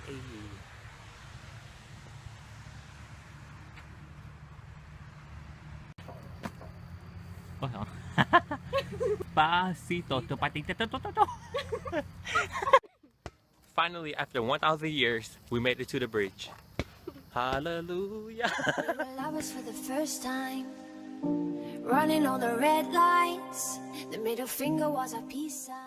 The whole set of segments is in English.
Hey. Hold on. Pasito to patita to to to. Finally, after 1,000 years, we made it to the bridge. Hallelujah. We were lovers for the first time, running all the red lights. The middle finger was a peace sign.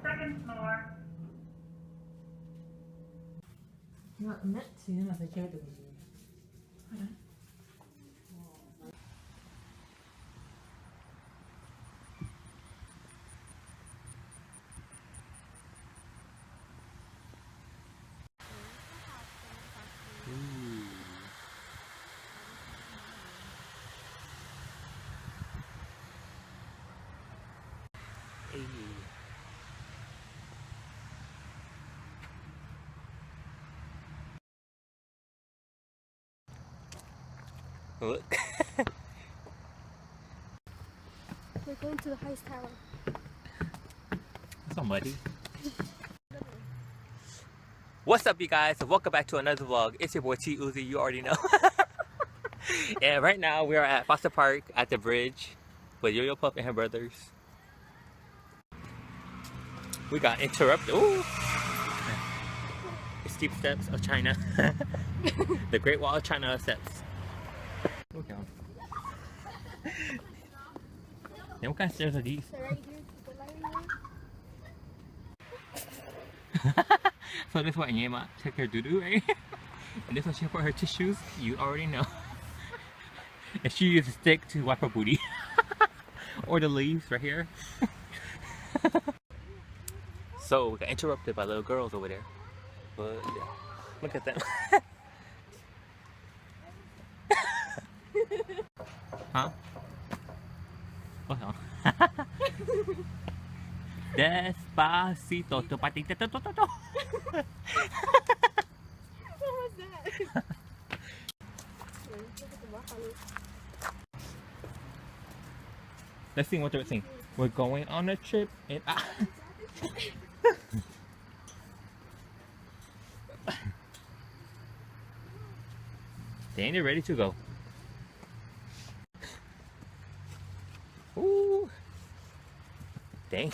Second floor. Hey. Look. We're going to the highest tower. It's so muddy. What's up, you guys? Welcome back to another vlog. It's your boy TeeOozy, you already know. And right now we are at Foster Park at the bridge with Yo-Yo Puff and her brothers. We got interrupted. Ooh. The steep steps of China. The Great Wall of China steps. Okay. Then what kind of stairs are these? So right here, the lighting room. So this one Yema took her doo-doo, right? And this one she put her tissues. You already know. And she used a stick to wipe her booty. Or the leaves right here. So we got interrupted by little girls over there. But yeah, look at them. Huh? Hold on. Despacito to patita to to to to. What was that? Let's sing what they're saying. We're going on a trip and they ain't ready to go. Ooh. Dang.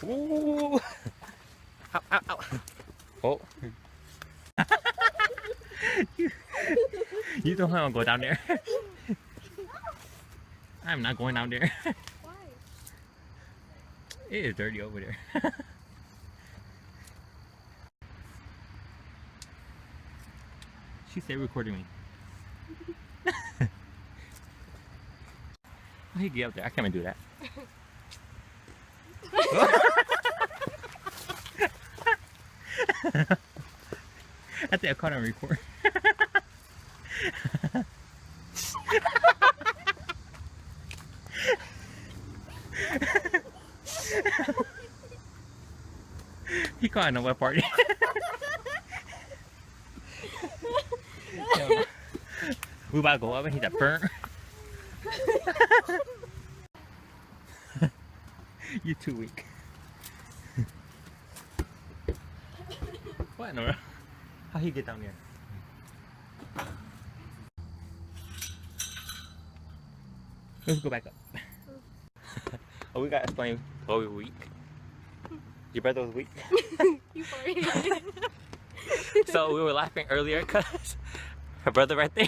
Ooh. Ow, ow, ow. Oh. You don't want to go down there. I'm not going down there. Why? It is dirty over there. She said recording me. How you get up there? I can't even do that. I think I caught on record. He caught on a web party. We about to go up and he's a burnt. You're too weak. What, Nora? How he get down here? Let's go back up. Oh, we gotta explain why we were weak. Your brother was weak. You farted. So we were laughing earlier because her brother right there,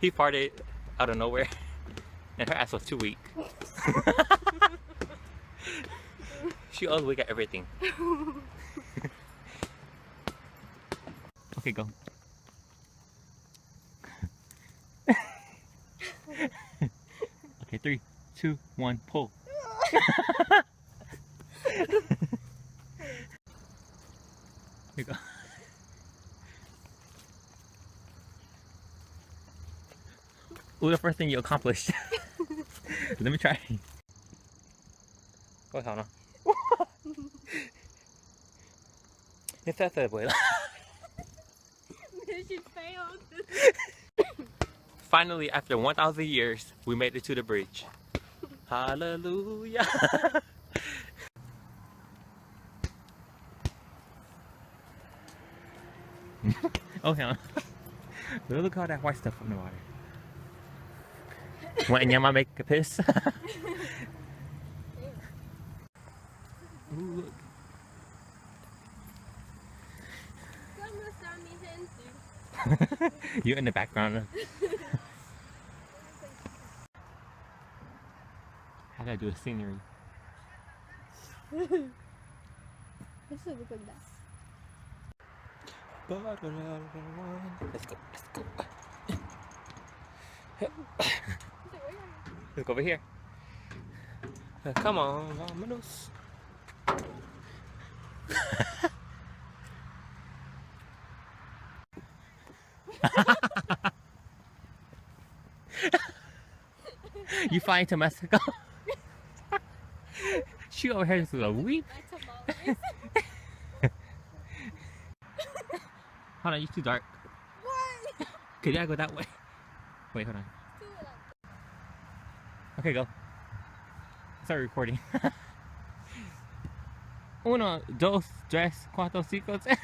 he farted out of nowhere and her ass was too weak. She always weak at everything. Okay, go. Okay, 3, 2, 1, pull. you go. What was the first thing you accomplished? Let me try. What's on? Esta es abuela. She failed. Finally, after 1,000 years, we made it to the bridge. Hallelujah. Okay. Look at all that white stuff in the water. Want Nyama make a piss? Ooh, look. You in the background. How do I do a scenery? This should look like that. Let's go, let's go. Let's go over here. Come on, vámonos. You flying to Mexico? She over here just a weep. Hold on, you're too dark. What? Could I go that way? Wait, hold on. Okay, go. Start recording. Uno, dos, tres, cuatro, cinco, seis.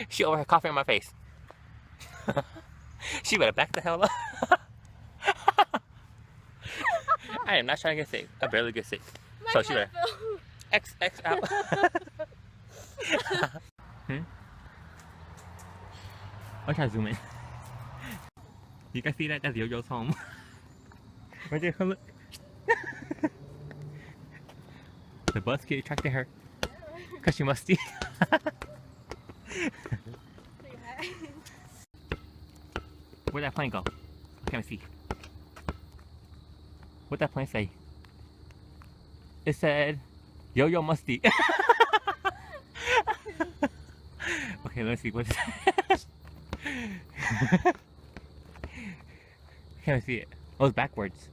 She over here coughing in my face. She better back the hell up. I am not trying to get sick. I barely get sick. So she better X out. I'll try to zoom in. You can see that? That's Yo-Yo's home. Right there, look. The bus kid attracted her. Cause she musty. Where'd that plane go? I can't see. What'd that plane say? It said, Yo-Yo musty. Okay, let's see what's that. Can't see it. Oh, it's backwards.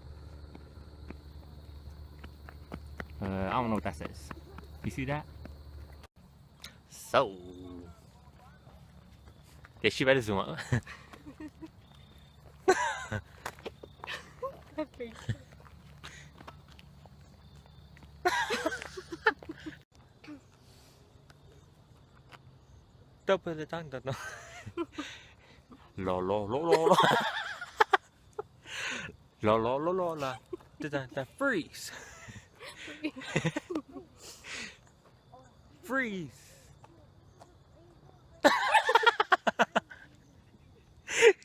I don't know what that says. You see that? So, yeah, she better zoom up. Okay. Double the tongue, don't know. Lo. La. Da. Freeze. Freeze.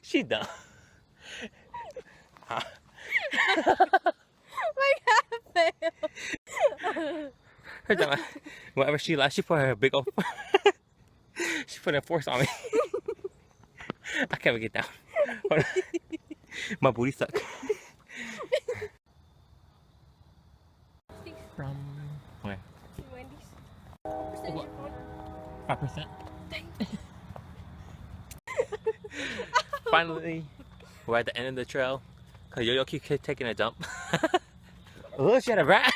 She done. Her time, whenever she laughed, she put her big old. She put a force on me. I can't even get down. My booty suck. From where? Wendy's. 5%. Finally, we're at the end of the trail. Cause Yo-Yo keeps taking a dump. Oh, she had a rat.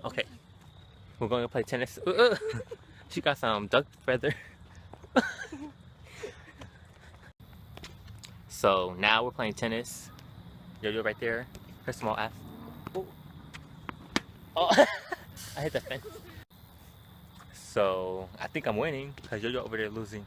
Okay, we're going to play tennis. She got some duck feather. So now we're playing tennis. Yo-Yo right there, her small ass. Oh, I hit the fence. So I think I'm winning because Yo-Yo over there losing.